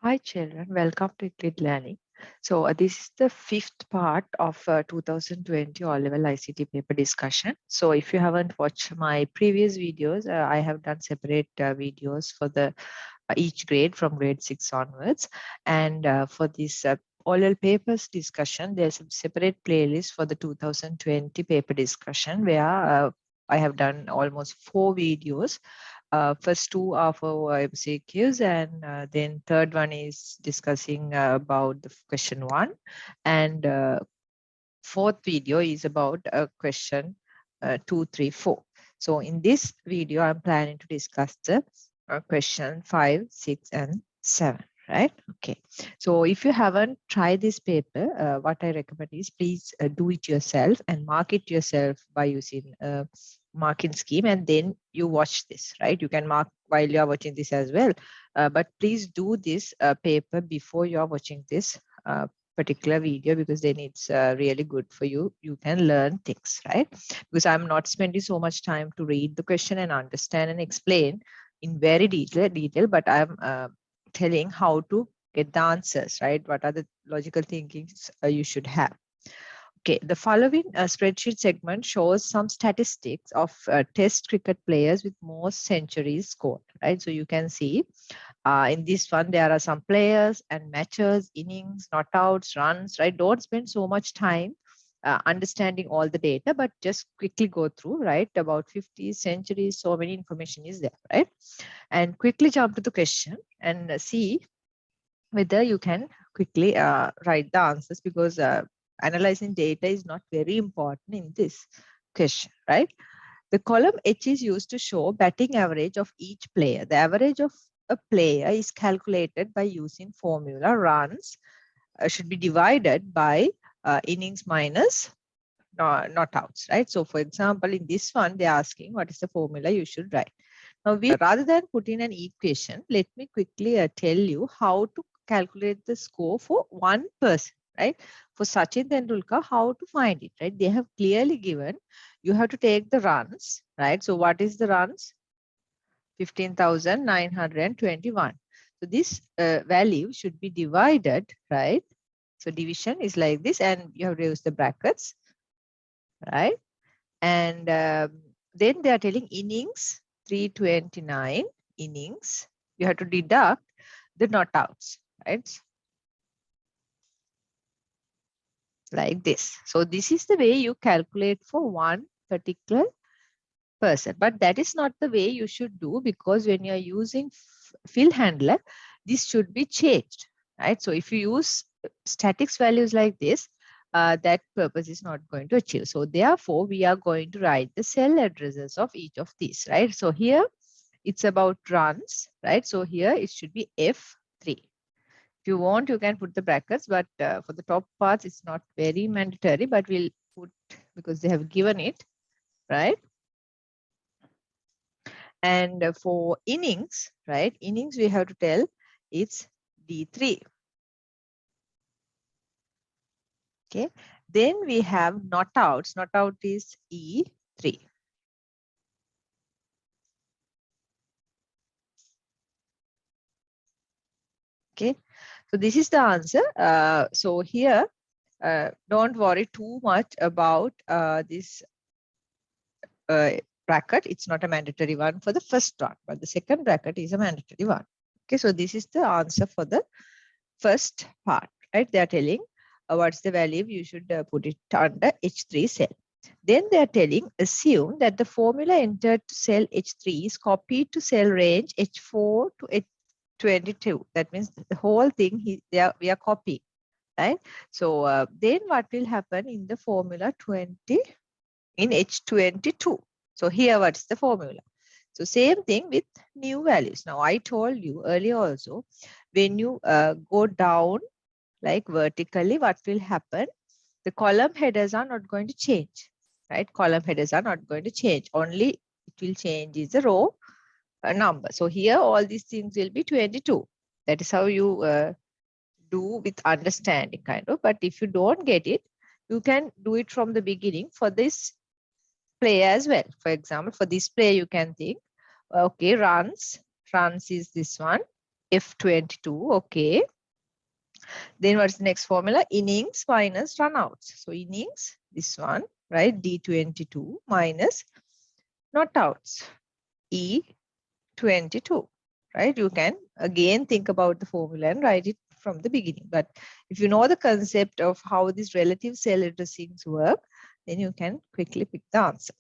Hi children, welcome to Euclid Learning. So this is the fifth part of 2020 O Level ICT paper discussion. So if you haven't watched my previous videos, I have done separate videos for the each grade from grade 6 onwards. And for this OL papers discussion, there's a separate playlist for the 2020 paper discussion where I have done almost 4 videos. First two are for MCQs, and then third one is discussing about the question 1, and fourth video is about question 2, 3, 4. So in this video, I'm planning to discuss the question 5, 6, and 7. Right? Okay. So if you haven't tried this paper, what I recommend is please do it yourself and mark it yourself by using marking scheme, and then you watch this. Right? You can mark while you are watching this as well, but please do this paper before you are watching this particular video, because then it's really good for you. You can learn things, right? Because I'm not spending so much time to read the question and understand and explain in very detail, but I'm telling how to get the answers, right? What are the logical thinkings you should have. Okay, the following spreadsheet segment shows some statistics of test cricket players with most centuries scored, right? So you can see in this one, there are some players and matches, innings, not outs, runs, right? Don't spend so much time understanding all the data, but just quickly go through, right? About 50 centuries, so many information is there, right? And quickly jump to the question and see whether you can quickly write the answers, because analyzing data is not very important in this question, right? The column H is used to show batting average of each player. The average of a player is calculated by using formula runs should be divided by innings minus not outs, right? So for example, in this one, they're asking what is the formula you should write. Now, rather than put in an equation, let me quickly tell you how to calculate the score for one person, right? For Sachin Tendulkar, how to find it, right? They have clearly given, you have to take the runs, right? So what is the runs? 15,921. So this value should be divided, right? So division is like this, and you have to use the brackets, right? And then they are telling innings, 329 innings. You have to deduct the not outs, right? Like this. So this is the way you calculate for one particular person. But that is not the way you should do, because when you are using fill handler, this should be changed, right? So if you use statics values like this, that purpose is not going to achieve. So therefore, we are going to write the cell addresses of each of these, right? So here it's about runs, right? So here it should be F3. If you want, you can put the brackets, but for the top parts, it's not very mandatory, but we'll put because they have given it, right? And for innings, right? Innings, we have to tell it's D3. Okay. Then we have not outs. Not out is E3. Okay. So this is the answer. So here, don't worry too much about this bracket. It's not a mandatory one for the first one, but the second bracket is a mandatory one. Okay. So this is the answer for the first part, right? They are telling what's the value, you should put it under H3 cell. Then they are telling, assume that the formula entered to cell H3 is copied to cell range H4 to H22. That means the whole thing we are copying, right? So then what will happen in the formula 20 in H22? So here what's the formula? So same thing with new values. Now I told you earlier also, when you go down like vertically, what will happen? The column headers are not going to change, right? Column headers are not going to change. Only it will change is the row number. So here all these things will be 22. That is how you do with understanding kind of. But if you don't get it, you can do it from the beginning for this player as well. For example, for this player, you can think, okay, runs is this one, F22, okay. Then what's the next formula? Innings minus runouts. So innings, this one, right? D22 minus not outs, E22, right? You can again think about the formula and write it from the beginning. But if you know the concept of how these relative cell addressings work, then you can quickly pick the answer.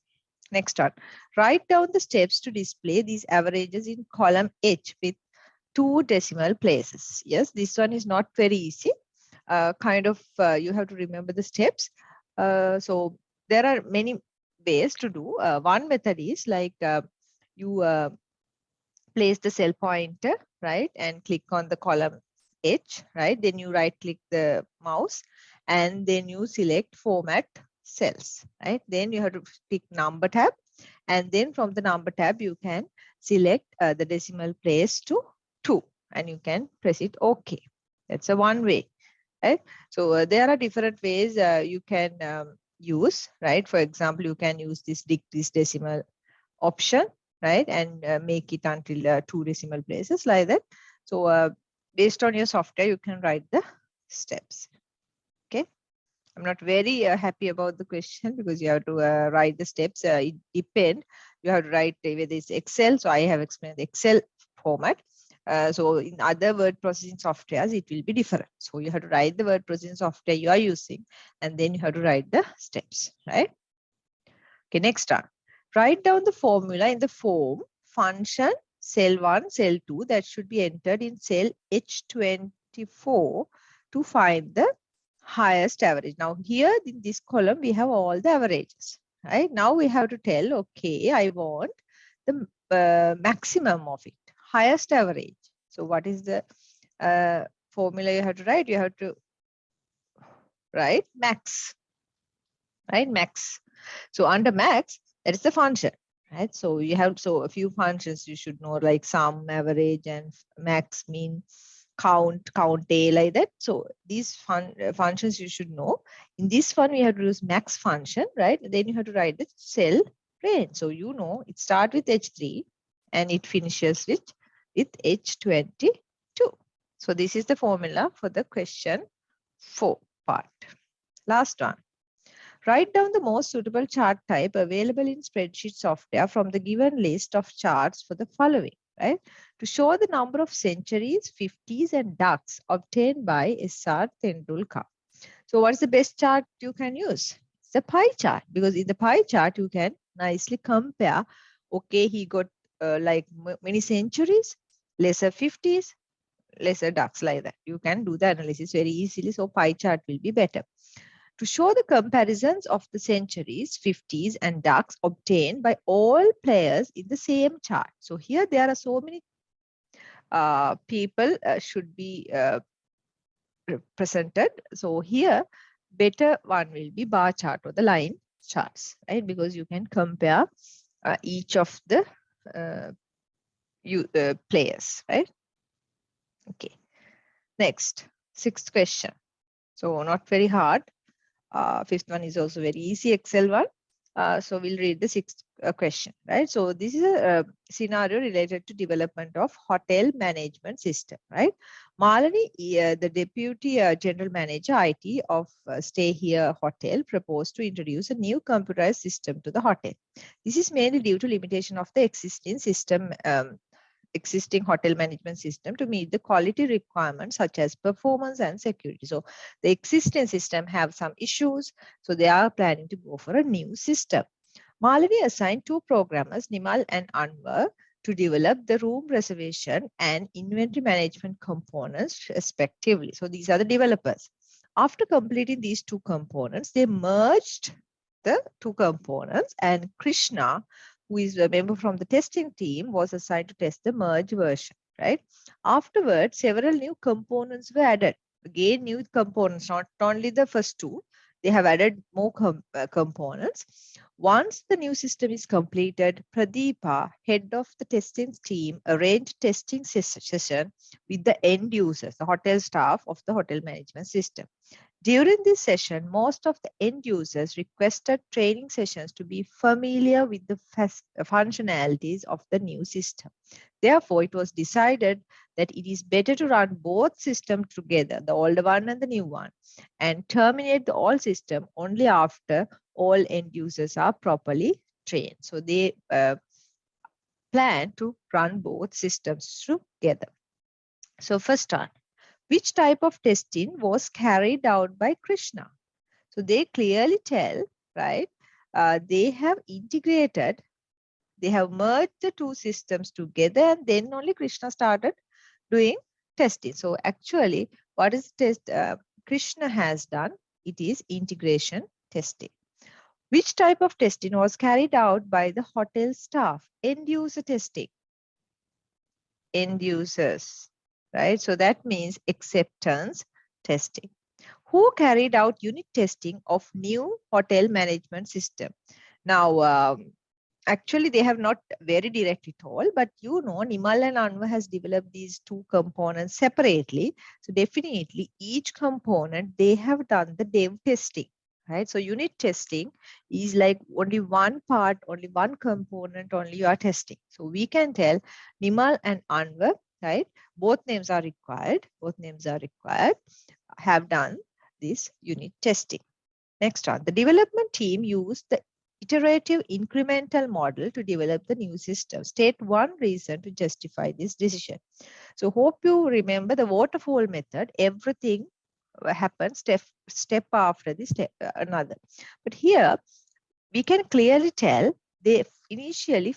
Next one, write down the steps to display these averages in column H with 2 decimal places. Yes, this one is not very easy. You have to remember the steps. So there are many ways to do. One method is like you place the cell pointer, right, and click on the column H, right? Then you right click the mouse and then you select format cells, right? Then you have to pick number tab, and then from the number tab you can select the decimal place to 2 and you can press it OK. That's a one way, right? So there are different ways you can use, right? For example, you can use this decrease decimal option, right, and make it until 2 decimal places like that. So based on your software, you can write the steps. Okay. I'm not very happy about the question because you have to write the steps. It depends. You have to write whether it's Excel. So I have explained the Excel format. So in other word processing softwares, it will be different. So you have to write the word processing software you are using, and then you have to write the steps, right? Okay, next one. Write down the formula in the form function cell 1, cell 2 that should be entered in cell H24 to find the highest average. Now here in this column, we have all the averages, right? Now we have to tell, okay, I want the maximum of it, highest average. So what is the formula you have to write? You have to write max, right? Max. So under max, that is the function, right? So you have a few functions you should know, like sum, average, and max, mean, count A, like that. So these functions you should know. In this one, we have to use max function, right? Then you have to write the cell range. So you know it starts with H3 and it finishes with H22. So this is the formula for the question 4 part. Last one. Write down the most suitable chart type available in spreadsheet software from the given list of charts for the following, right? To show the number of centuries, 50s, and ducks obtained by S.R. Tendulkar. So what is the best chart you can use? It's the pie chart, because in the pie chart, you can nicely compare, okay, he got like many centuries, lesser 50s, lesser ducks, like that. You can do the analysis very easily. So pie chart will be better. To show the comparisons of the centuries, 50s, and ducks obtained by all players in the same chart. So here there are so many people should be represented. So here, better one will be bar chart or the line charts, right? Because you can compare each of the players, right? Okay. Next, 6th question. So not very hard. 5th one is also very easy, Excel one. So we'll read the 6th question, right? So this is a scenario related to development of hotel management system, right? Malani, the deputy general manager IT of Stay Here Hotel, proposed to introduce a new computerized system to the hotel. This is mainly due to limitation of the existing system, existing hotel management system to meet the quality requirements such as performance and security. So the existing system have some issues, so they are planning to go for a new system. Malini assigned 2 programmers, Nimal and Anwar, to develop the room reservation and inventory management components respectively. So these are the developers. After completing these 2 components, they merged the 2 components, and Krishna, who is a member from the testing team, was assigned to test the merge version, right? Afterwards, several new components were added. Again, new components, not only the first 2, they have added more components. Once the new system is completed, Pradeepa, head of the testing team, arranged testing session with the end users, the hotel staff of the hotel management system. During this session, most of the end users requested training sessions to be familiar with the functionalities of the new system. Therefore, it was decided that it is better to run both systems together, the older one and the new one, and terminate the old system only after all end users are properly trained. So they plan to run both systems together. So first one, which type of testing was carried out by Krishna? So they clearly tell, right? They have integrated, they have merged the two systems together, and then only Krishna started doing testing. So actually, what is test Krishna has done? It is integration testing. Which type of testing was carried out by the hotel staff? End user testing. End users, right? So that means acceptance testing. Who carried out unit testing of new hotel management system? Now, actually, they have not very directly told, but you know, Nimal and Anva has developed these two components separately. So definitely each component, they have done the dev testing, right? So unit testing is like only one part, only one component, only you are testing. So we can tell Nimal and Anva, right? Both names are required. Both names are required, have done this unit testing. Next one, the development team used the iterative incremental model to develop the new system. State one reason to justify this decision. So hope you remember the waterfall method. Everything happens step after the step another. But here we can clearly tell they initially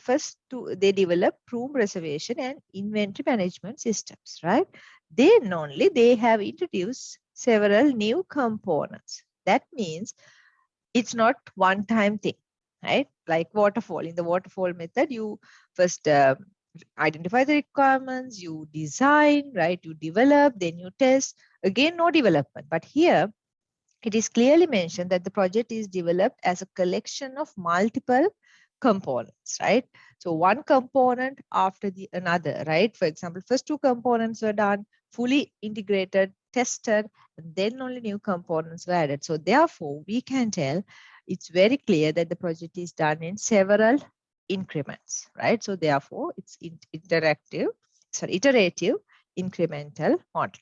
they develop room reservation and inventory management systems, right? Then only they have introduced several new components. That means it's not one-time thing, right? Like waterfall. In the waterfall method, you first identify the requirements, you design, right? You develop, then you test. Again, no development. But here, it is clearly mentioned that the project is developed as a collection of multiple components, right? So one component after the another, right? For example, first two components were done, fully integrated, tested, and then only new components were added. So therefore, we can tell it's very clear that the project is done in several increments, right? So therefore, it's iterative incremental model.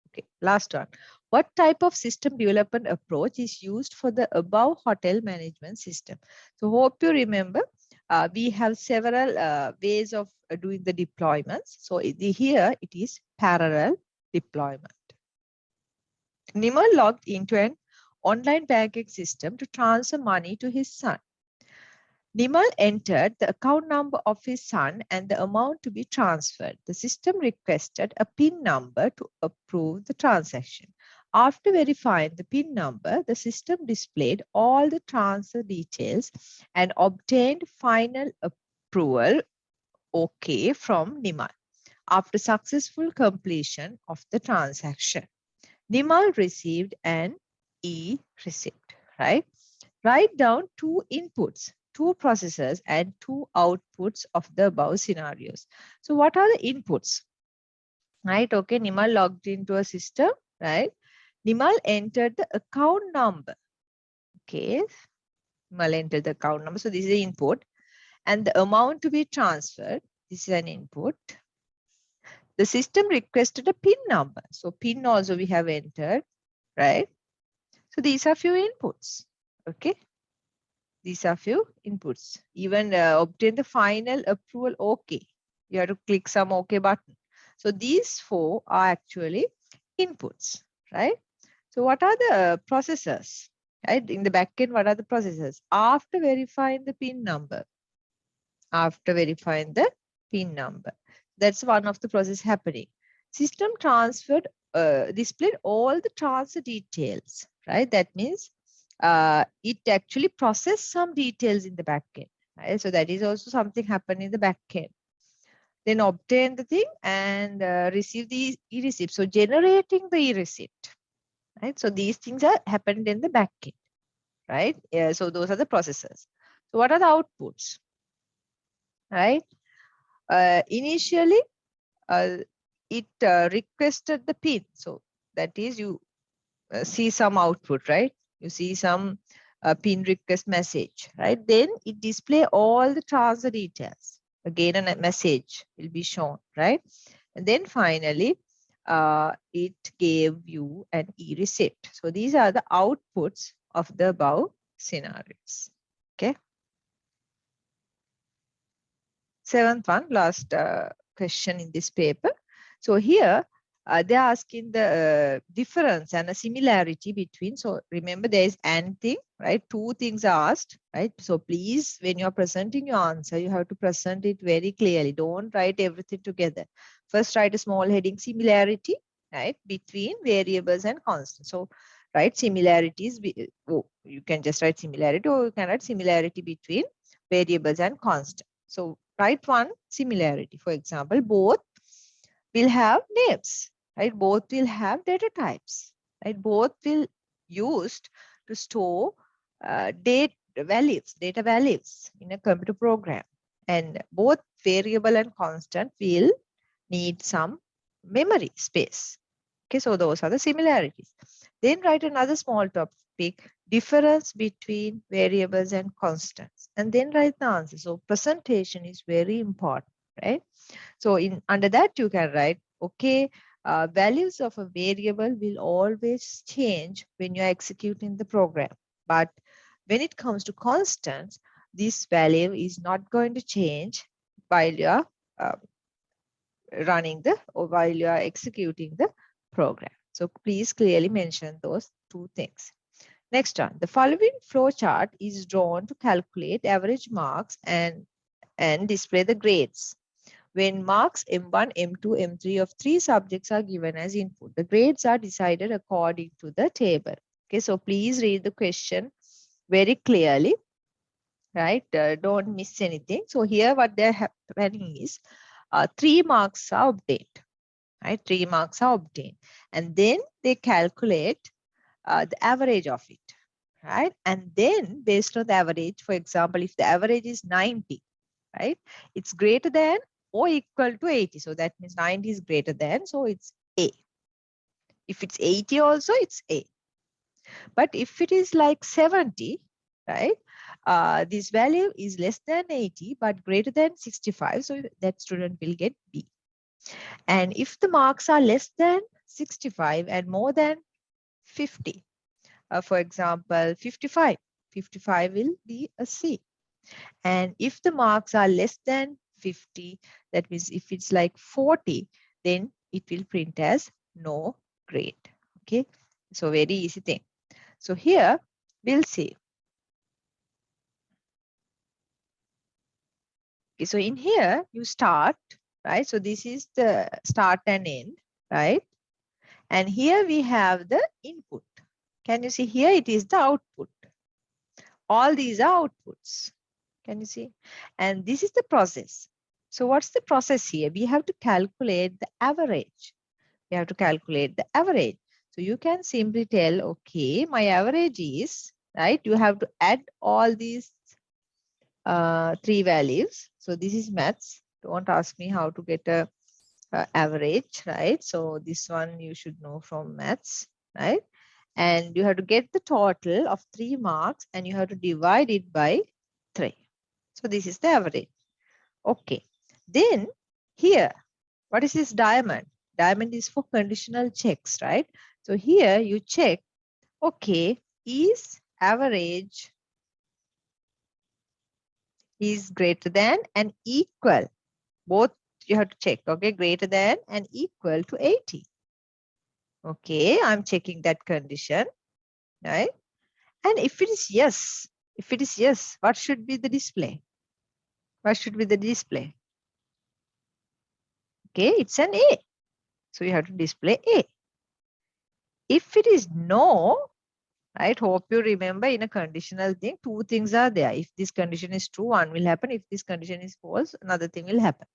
Okay, last one. What type of system development approach is used for the above hotel management system? So hope you remember, we have several ways of doing the deployments. So here it is parallel deployment. Nimal logged into an online banking system to transfer money to his son. Nimal entered the account number of his son and the amount to be transferred. The system requested a PIN number to approve the transaction. After verifying the PIN number, the system displayed all the transfer details and obtained final approval OK from Nimal. After successful completion of the transaction, Nimal received an e-receipt, right? Write down two inputs, two processors, and two outputs of the above scenarios. So what are the inputs? Right, okay, Nimal logged into a system, right? Nimal entered the account number. Okay, Nimal entered the account number. So this is the input. And the amount to be transferred, this is an input. The system requested a PIN number. So PIN also we have entered, right? So these are few inputs, okay? These are few inputs. Even obtain the final approval, okay. You have to click some okay button. So these four are actually inputs, right? So what are the processors, right? In the backend, what are the processors? After verifying the PIN number, that's one of the process happening. System transferred, displayed all the transfer details, right? That means it actually processed some details in the backend, right? So that is also something happened in the backend. Then obtain the thing and receive the e-receipt. So generating the e-receipt, right? So these things are happened in the backend, right? So those are the processors. So what are the outputs, right? Initially, it requested the PIN. So that is you see some output, right? You see some PIN request message, right? Then it display all the transfer details. Again, a message will be shown, right? And then finally, it gave you an e-receipt. So these are the outputs of the above scenarios. Okay. Seventh one, last question in this paper. So here they're asking the difference and a similarity between. So remember, there is and thing, right? Two things are asked, right? So please, when you're presenting your answer, you have to present it very clearly. Don't write everything together. First, write a small heading, similarity, right, between variables and constants. So write similarities. Oh, you can just write similarity, or you can write similarity between variables and constants. So write one similarity. For example, both will have names, right? Both will have data types, right? Both will used to store data values in a computer program. And both variable and constant will need some memory space. Okay, so those are the similarities. Then write another small topic, difference between variables and constants, and then write the answer. So presentation is very important, right? So in under that you can write, okay, values of a variable will always change when you're executing the program. But when it comes to constants, this value is not going to change while you're while you are executing the program. So please clearly mention those two things. Next one, the following flow chart is drawn to calculate average marks and display the grades. When marks M1, M2, M3 of 3 subjects are given as input, the grades are decided according to the table. Okay, so please read the question very clearly, right? Don't miss anything. So here what they're happening is 3 marks are obtained, right? 3 marks are obtained. And then they calculate the average of it, right? And then based on the average, for example, if the average is 90, right? It's greater than or equal to 80. So that means 90 is greater than, so it's A. If it's 80 also, it's A. But if it is like 70, right? This value is less than 80, but greater than 65. So that student will get B. And if the marks are less than 65 and more than 50, for example, 55, 55 will be a C. And if the marks are less than 50, that means if it's like 40, then it will print as no grade. Okay, so very easy thing. So here we'll see. Okay, so in here you start, right? So this is the start and end, right? And here we have the input. Can you see here it is the output? All these are outputs. Can you see? And this is the process. So what's the process here? We have to calculate the average. We have to calculate the average. So you can simply tell, okay, my average is, right? You have to add all these 3 values. So this is maths. Don't ask me how to get a average, right? So this one you should know from maths, right? And you have to get the total of 3 marks and you have to divide it by 3. So this is the average. Okay. Then here, what is this diamond? Diamond is for conditional checks, right? So here you check, okay, is average is greater than and equal. Both you have to check, okay, greater than and equal to 80. Okay, I'm checking that condition, right? And if it is yes, what should be the display? What should be the display? Okay, it's an A. So you have to display A. If it is no, right? Hope you remember in a conditional thing, 2 things are there. If this condition is true, one will happen. If this condition is false, another thing will happen.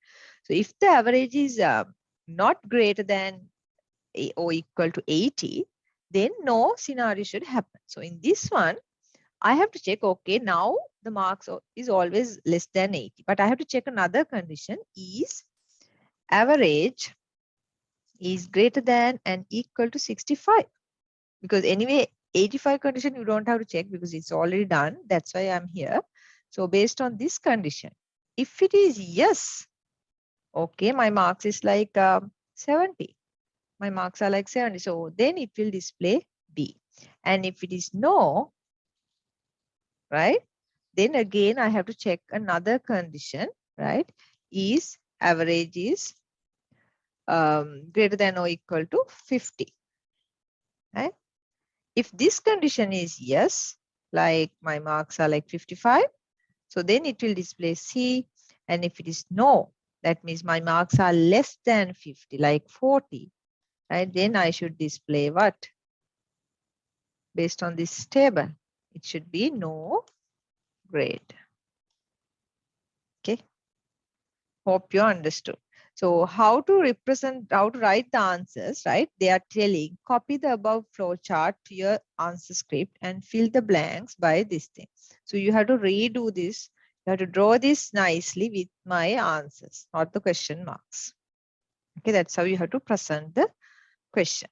So if the average is not greater than or equal to 80, then no scenario should happen. So in this one, I have to check, okay, now the marks is always less than 80, but I have to check another condition, is average is greater than and equal to 65. Because anyway, 85 condition, you don't have to check because it's already done. That's why I'm here. So based on this condition, if it is yes, Okay, my marks is like 70. My marks are like 70. So then it will display B. And if it is no, right, then again I have to check another condition, right? Is average is greater than or equal to 50, right? If this condition is yes, like my marks are like 55, so then it will display C. And if it is no, that means my marks are less than 50, like 40, right? Then I should display what? Based on this table, it should be no grade. Okay. Hope you understood. So how to write the answers, right? They are telling, copy the above flow chart to your answer script and fill the blanks by this thing. So you have to redo this. You have to draw this nicely with my answers, not the question marks. Okay, that's how you have to present the question.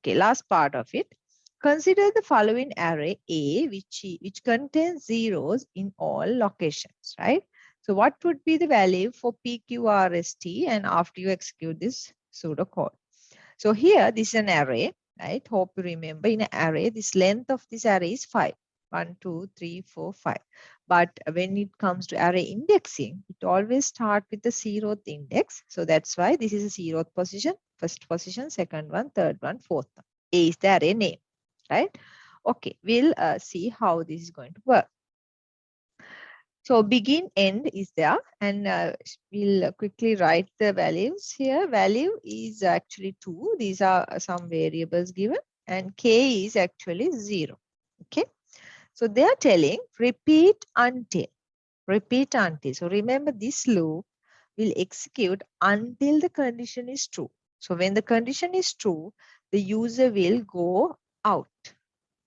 Okay, last part of it. Consider the following array A, which contains zeros in all locations, right? So what would be the value for PQRST and after you execute this pseudocode? So here, this is an array, right? Hope you remember in an array, this length of this array is 5. 1, 2, 3, 4, 5. But when it comes to array indexing, it always starts with the 0th index. So that's why this is a 0th position, first position, second one, third one, fourth one. A is the array name, right? Okay, we'll see how this is going to work. So begin end is there, and we'll quickly write the values here. Value is actually 2. These are some variables given, and K is actually 0. Okay. So they are telling repeat until. Repeat until. So remember, this loop will execute until the condition is true. So when the condition is true, the user will go out.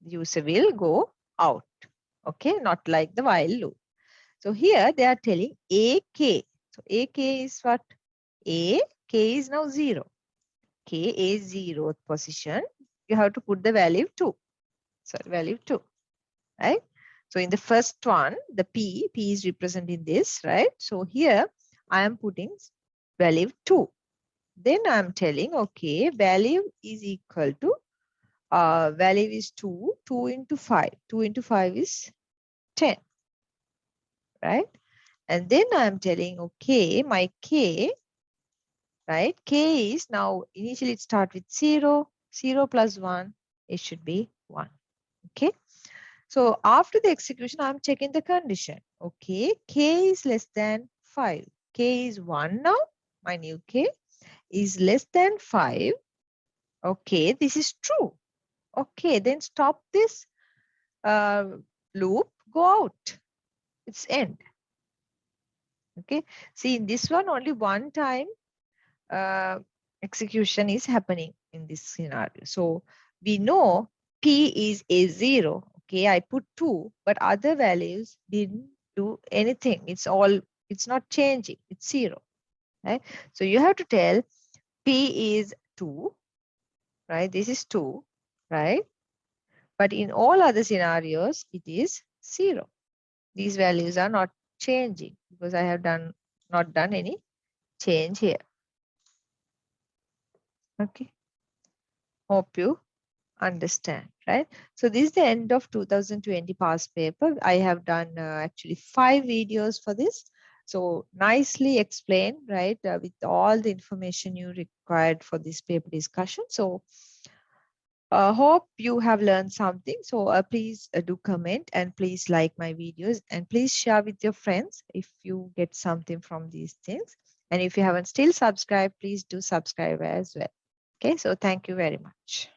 The user will go out. Okay, not like the while loop. So here they are telling AK. So AK is what? AK is now 0. K is 0th position. You have to put the value 2. Sorry, value 2. Right? So in the first one, the P is representing this, right? So here I am putting value 2. Then I'm telling, okay, value is equal to, value is 2, 2 into 5. 2 into 5 is 10, right? And then I'm telling, okay, my K, right? K is now, initially it starts with 0, 0 plus 1, it should be 1, okay? So after the execution, I'm checking the condition. Okay, K is less than 5. K is 1 now. My new K is less than 5. Okay, this is true. Okay, then stop this loop, go out. It's end. Okay, see in this one, only one time execution is happening in this scenario. So we know P is a 0. Okay, I put 2, but other values didn't do anything. It's not changing. It's 0. Right? So you have to tell P is 2, right? This is 2, right? But in all other scenarios, it is 0. These values are not changing because I have not done any change here. Okay. Hope you understand, right? So this is the end of 2020 past paper. I have done actually 5 videos for this. So nicely explained, right? With all the information you required for this paper discussion. So hope you have learned something. So please do comment and please like my videos and please share with your friends if you get something from these things. And if you haven't still subscribed, please do subscribe as well. Okay, so thank you very much.